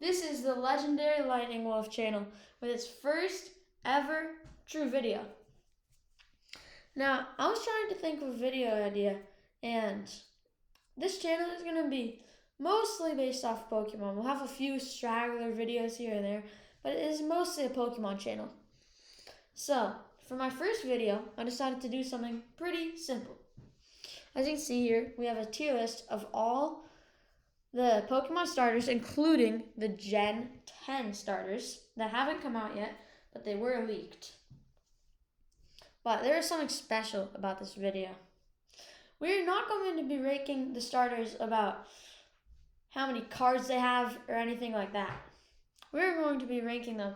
This is the legendary Lightning Wolf channel with its first ever true video. Now, I was trying to think of a video idea, and this channel is going to be mostly based off Pokemon. We'll have a few straggler videos here and there, but it is mostly a Pokemon channel. So, for my first video, I decided to do something pretty simple. As you can see here, we have a tier list of all the Pokemon starters, including the Gen 10 starters that haven't come out yet, but they were leaked. But there is something special about this video. We're not going to be ranking the starters about how many cards they have or anything like that. We're going to be ranking them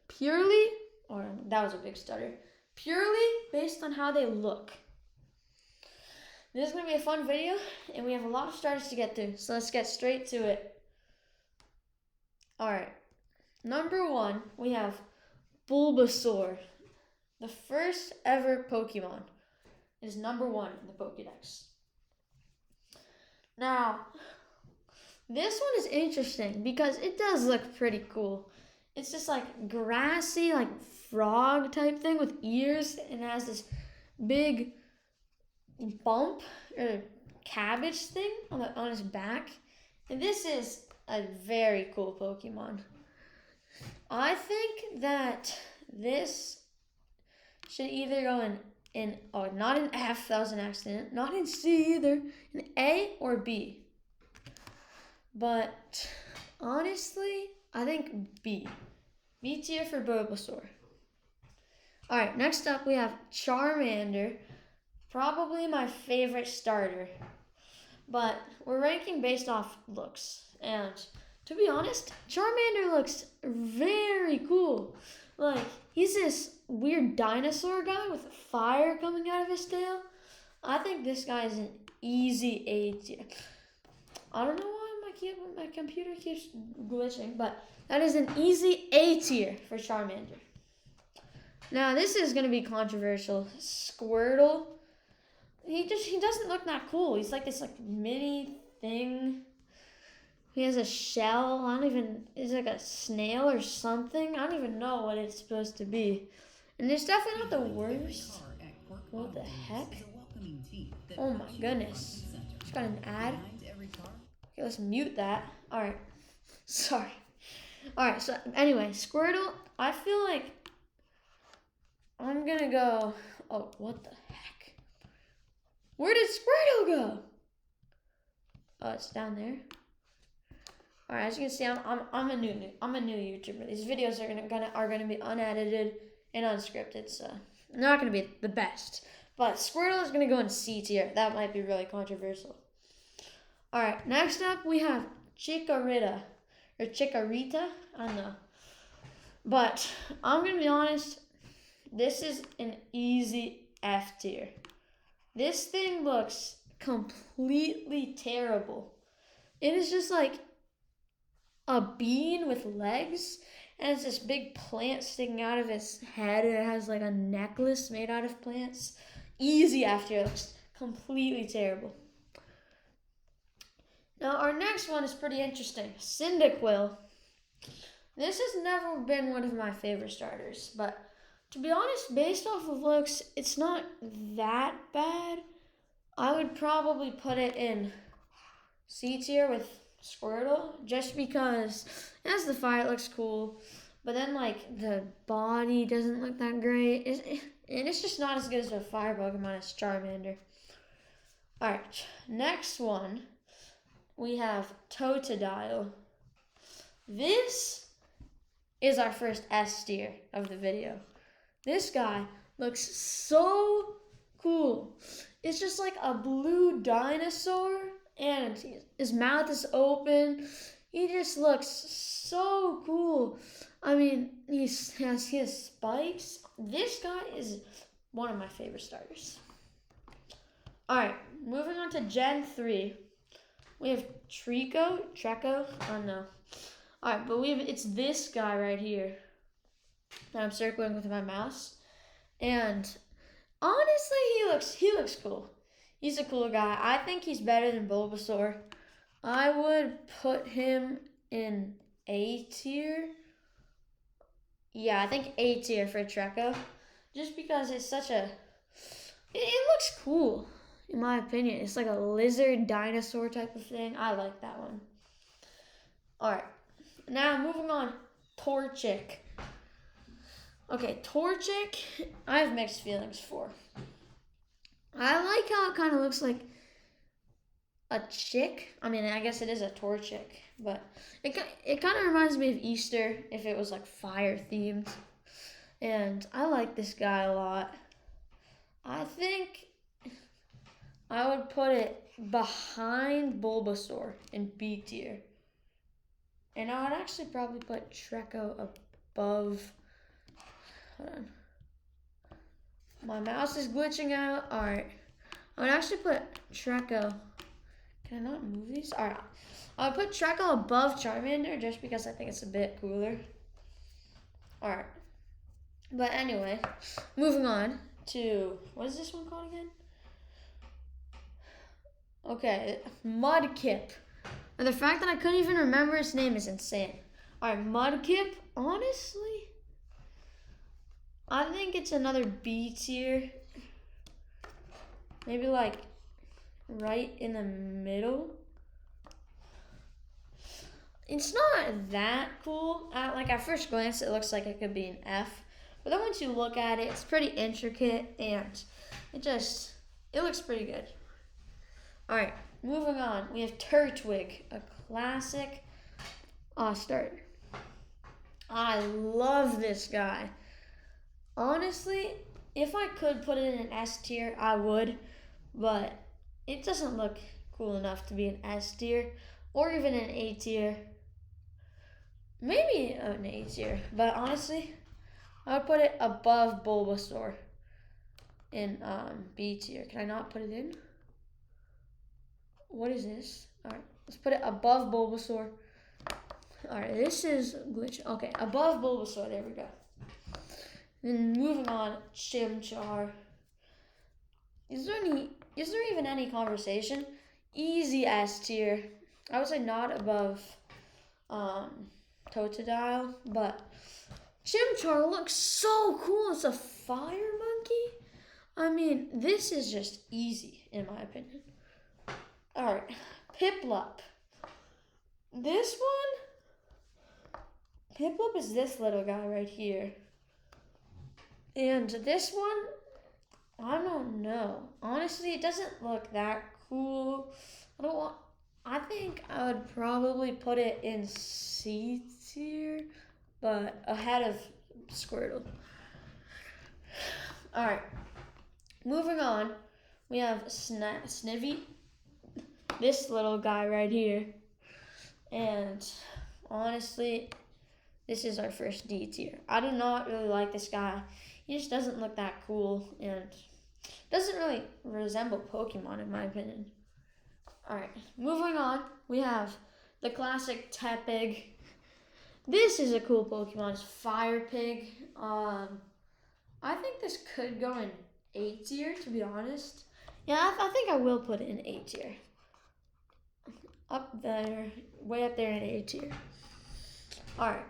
purely, or that was a big stutter, purely based on how they look. This is going to be a fun video, and we have a lot of starters to get through, so let's get straight to it. Alright, number 1, we have Bulbasaur. The first ever Pokemon is number 1 in the Pokédex. Now, this one is interesting because it does look pretty cool. It's just like grassy, like frog type thing with ears, and it has this big bump or cabbage thing on his back. And this is a very cool Pokemon. I think that this should either go in not an F, that was an accident, not in C either, an A or B. But honestly, I think B. B tier for Bulbasaur. Alright, next up we have Charmander. Probably my favorite starter. But we're ranking based off looks. And to be honest, Charmander looks very cool. Like, he's this weird dinosaur guy with fire coming out of his tail. I think this guy is an easy A tier. I don't know why my computer keeps glitching, but that is an easy A tier for Charmander. Now, this is going to be controversial. Squirtle. He doesn't look that cool. He's like this mini thing. He has a shell. It's like a snail or something. I don't even know what it's supposed to be. And it's definitely not the worst. What the heck? Oh my goodness. Just got an ad. Okay, let's mute that. Alright. Sorry. Alright, so anyway, Squirtle, I feel like I'm gonna go. Oh, what the heck? Where did Squirtle go? Oh, it's down there. All right, as you can see, I'm a new YouTuber. These videos are gonna be unedited and unscripted, so they're not gonna be the best. But Squirtle is gonna go in C tier. That might be really controversial. All right, next up we have Chikorita or Chikorita. I don't know, but I'm gonna be honest. This is an easy F tier. This thing looks completely terrible. It is just like a bean with legs, and it's this big plant sticking out of its head, and it has like a necklace made out of plants. Easy F tier. It looks completely terrible. Now, our next one is pretty interesting. Cyndaquil. This has never been one of my favorite starters, but to be honest, based off of looks, it's not that bad. I would probably put it in C tier with Squirtle, just because as the fire, it looks cool, but then like the body doesn't look that great, and it's just not as good as a fire Pokemon as Charmander. Alright, next one, we have Totodile. This is our first S tier of the video. This guy looks so cool. It's just like a blue dinosaur, and his mouth is open. He just looks so cool. I mean, he has spikes. This guy is one of my favorite starters. Alright, moving on to Gen 3. We have Treecko, I don't know. Alright, but it's this guy right here that I'm circling with my mouse. And honestly, he looks cool. He's a cool guy. I think he's better than Bulbasaur. I would put him in A tier. Yeah, I think A tier for Treecko. Just because it's such a... It looks cool, in my opinion. It's like a lizard dinosaur type of thing. I like that one. Alright, now moving on. Torchic. Okay, Torchic, I have mixed feelings for. I like how it kind of looks like a chick. I mean, I guess it is a Torchic, but it kind of reminds me of Easter if it was like fire themed. And I like this guy a lot. I think I would put it behind Bulbasaur in B tier. And I would actually probably put Treecko above. Hold on. My mouse is glitching out. Alright. I would actually put Treecko. Can I not move these? Alright. I would put Treecko above Charmander just because I think it's a bit cooler. Alright. But anyway, moving on to, what is this one called again? Okay, Mudkip. And the fact that I couldn't even remember its name is insane. Alright, Mudkip, honestly, I think it's another B tier. Maybe like right in the middle. It's not that cool. At first glance, it looks like it could be an F. But then once you look at it, it's pretty intricate and it looks pretty good. Alright, moving on. We have Turtwig, a classic starter. I love this guy. Honestly, if I could put it in an S tier, I would. But it doesn't look cool enough to be an S tier or even an A tier. Maybe an A tier. But honestly, I would put it above Bulbasaur in B tier. Can I not put it in? What is this? Alright, let's put it above Bulbasaur. Alright, this is glitch. Okay, above Bulbasaur. There we go. Then moving on, Chimchar. Is there even any conversation? Easy S tier. I would say not above Totodile, but Chimchar looks so cool. It's a fire monkey. I mean, this is just easy in my opinion. Alright, Piplup. This one, Piplup is this little guy right here. And this one, I don't know. Honestly, it doesn't look that cool. I think I would probably put it in C tier, but ahead of Squirtle. Alright, moving on. We have Snivy. This little guy right here. And honestly, this is our first D tier. I do not really like this guy. He just doesn't look that cool and doesn't really resemble Pokemon in my opinion. Alright, moving on, we have the classic Tepig. This is a cool Pokemon, it's Fire Pig. I think this could go in A tier, to be honest. Yeah, I think I will put it in A tier. Up there, way up there in A tier. Alright.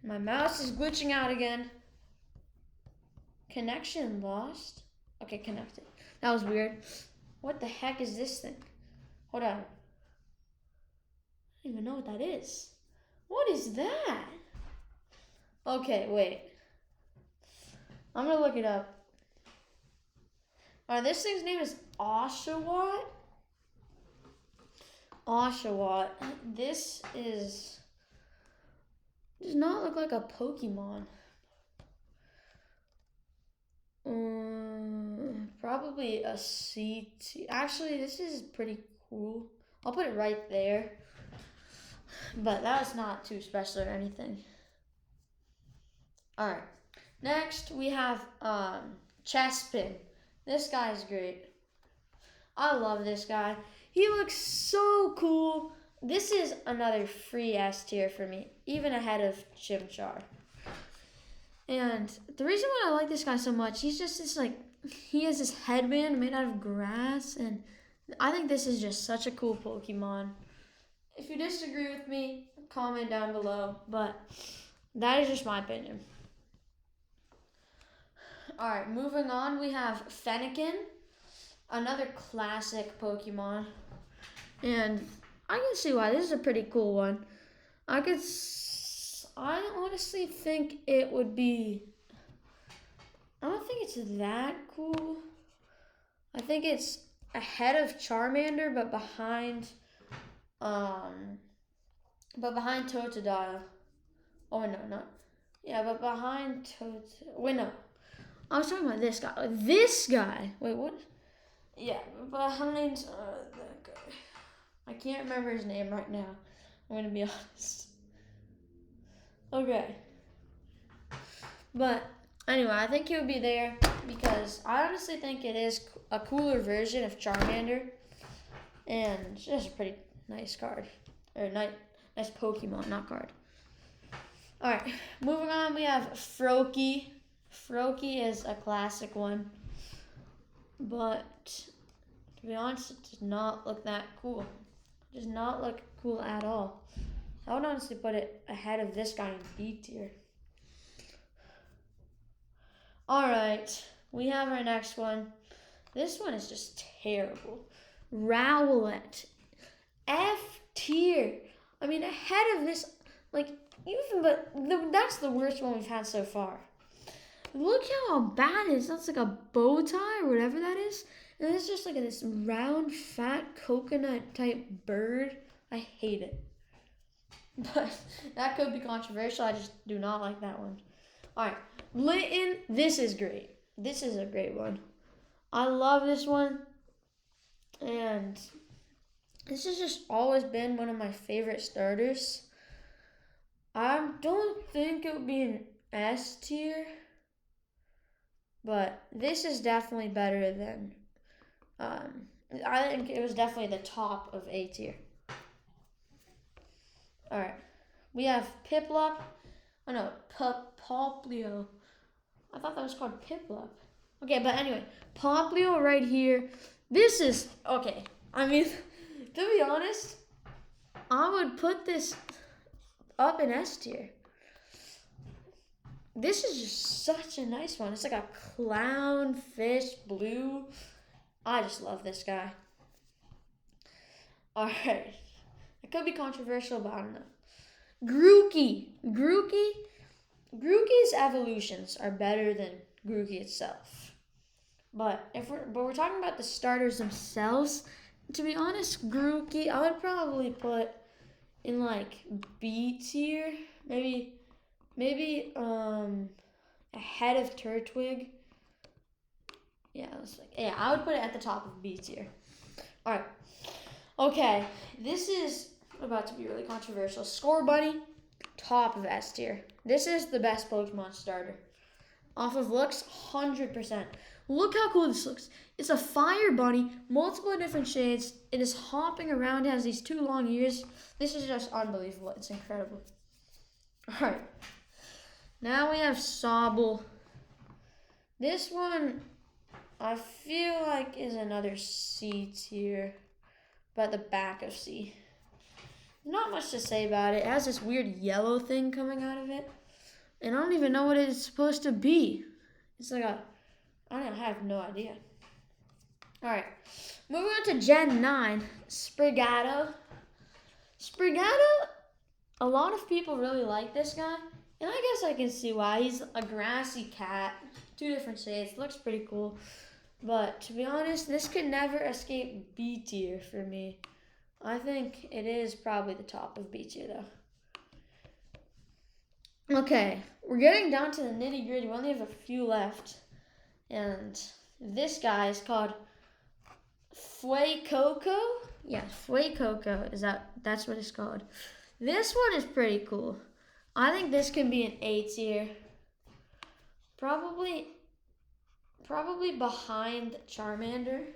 My mouse is glitching out again. Connection lost. Okay, connected. That was weird. What the heck is this thing? Hold on. I don't even know what that is. What is that? Okay, wait. I'm gonna look it up. Alright, this thing's name is Oshawott. Oshawott. This does not look like a Pokemon. Probably a C tier. Actually, this is pretty cool. I'll put it right there. But that was not too special or anything. Alright. Next, we have Chespin. This guy's great. I love this guy. He looks so cool. This is another free S tier for me, even ahead of Chimchar. And the reason why I like this guy so much, he has this headband made out of grass, and I think this is just such a cool Pokemon. If you disagree with me, comment down below. But that is just my opinion. Alright, moving on, we have Fennekin, another classic Pokemon. And I can see why this is a pretty cool one. I honestly think it would be, I don't think it's that cool. I think it's ahead of Charmander, but behind Totodile. Oh no, not. Yeah, but behind Wait, no. I was talking about this guy. This guy. Wait, what? Yeah, behind that guy. I can't remember his name right now. I'm gonna be honest. Okay. But anyway, I think he would be there because I honestly think it is a cooler version of Charmander, and it's just a pretty nice card, or nice Pokemon, not card. All right, moving on, we have Froakie. Froakie is a classic one, but to be honest, it does not look that cool. It does not look cool at all. I would honestly put it ahead of this guy in B tier. Alright, we have our next one. This one is just terrible. Rowlet. F tier. I mean, ahead of this, that's the worst one we've had so far. Look how bad it is. That's like a bow tie or whatever that is. And it's just like this round, fat, coconut type bird. I hate it. But that could be controversial. I just do not like that one. Alright, Litten. This is great. This is a great one. I love this one. And this has just always been one of my favorite starters. I don't think it would be an S tier. But this is definitely better than, I think it was definitely the top of A tier. Alright, we have Piplup. Oh no, Popplio. I thought that was called Piplup. Okay, but anyway, Popplio right here. This is, okay, I mean, to be honest, I would put this up in S tier. This is just such a nice one. It's like a clownfish blue. I just love this guy. Alright. It could be controversial, but I don't know. Grookey. Grookey's evolutions are better than Grookey itself. But we're talking about the starters themselves, to be honest, Grookey I would probably put in like B tier. Maybe ahead of Turtwig. Yeah, I would put it at the top of B tier. Alright. Okay, this is about to be really controversial. Scorbunny, top of S tier. This is the best Pokemon starter. Off of looks, 100%. Look how cool this looks. It's a fire bunny, multiple different shades. It is hopping around, it has these 2 long ears. This is just unbelievable. It's incredible. Alright. Now we have Sobble. This one, I feel like is another C tier. But the back of C. Not much to say about it. It has this weird yellow thing coming out of it. And I don't even know what it is supposed to be. It's like I have no idea. Alright. Moving on to Gen 9. Sprigatto. Sprigatto, a lot of people really like this guy. And I guess I can see why. He's a grassy cat. 2 different shades. Looks pretty cool. But to be honest, this could never escape B tier for me. I think it is probably the top of B tier though. Okay, we're getting down to the nitty gritty. We only have a few left. And this guy is called Fuecoco. Yeah, Fuecoco. That's what it's called. This one is pretty cool. I think this can be an A tier. Probably behind Charmander.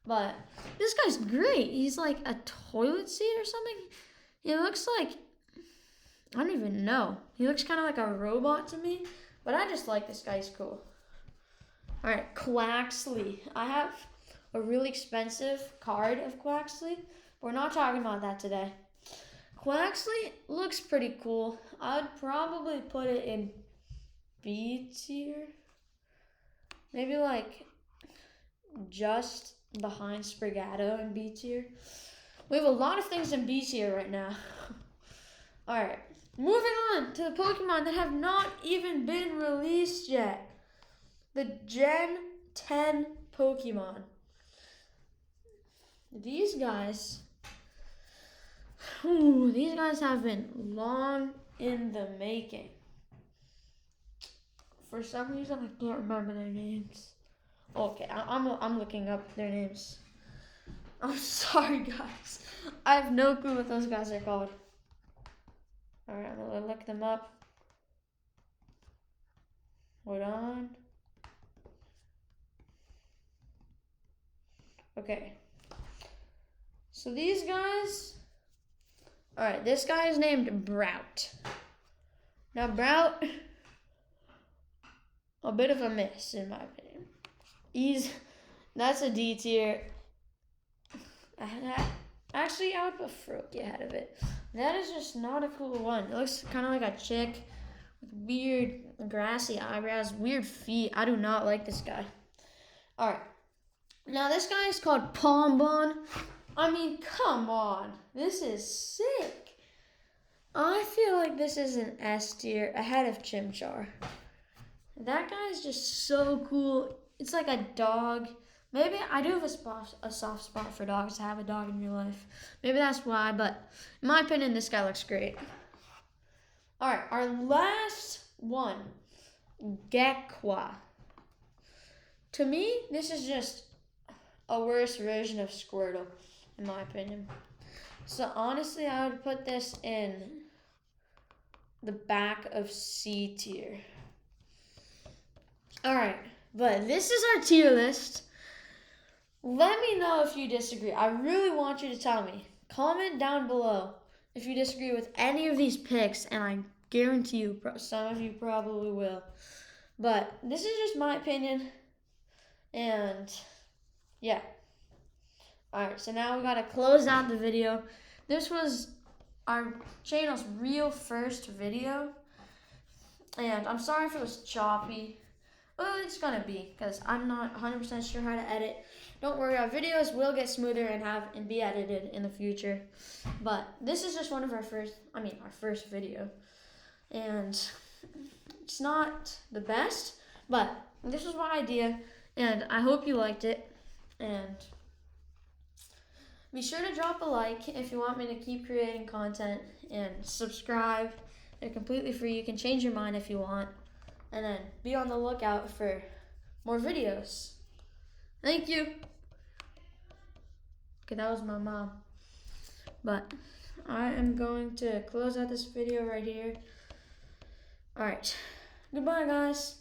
But this guy's great. He's like a toilet seat or something. He looks like, I don't even know. He looks kind of like a robot to me. But I just like this guy. He's cool. Alright, Quaxly. I have a really expensive card of Quaxley. We're not talking about that today. Quaxley looks pretty cool. I'd probably put it in B tier. Maybe like just behind Sprigato in B tier. We have a lot of things in B tier right now. Alright, moving on to the Pokemon that have not even been released yet. The Gen 10 Pokemon. These guys have been long in the making. For some reason, I can't remember their names. Okay, I'm looking up their names. I'm sorry, guys. I have no clue what those guys are called. Alright, I'm gonna look them up. Hold on. Okay. So these guys... Alright, this guy is named Brout. Now, Brout... a bit of a miss, in my opinion. That's a D tier. Actually, I would put Froakie ahead of it. That is just not a cool one. It looks kind of like a chick with weird grassy eyebrows, weird feet. I do not like this guy. Alright. Now, this guy is called Pombon. I mean, come on. This is sick. I feel like this is an S tier ahead of Chimchar. That guy is just so cool. It's like a dog. Maybe I do have a soft spot for dogs. I have a dog in real life. Maybe that's why, but in my opinion, this guy looks great. All right, our last one, Gekwa. To me, this is just a worse version of Squirtle, in my opinion. So honestly, I would put this in the back of C tier. Alright, but this is our tier list. Let me know if you disagree. I really want you to tell me. Comment down below if you disagree with any of these picks, and I guarantee you some of you probably will. But this is just my opinion, and yeah. Alright, so now we gotta close out the video. This was our channel's real first video, and I'm sorry if it was choppy. Well, it's gonna be, because I'm not 100% sure how to edit. Don't worry, our videos will get smoother and be edited in the future. But this is just one of our first video. And it's not the best, but this was my idea, and I hope you liked it. And be sure to drop a like if you want me to keep creating content, and subscribe. They're completely free. You can change your mind if you want. And then be on the lookout for more videos. Thank you. Okay, that was my mom. But I am going to close out this video right here. Alright. Goodbye, guys.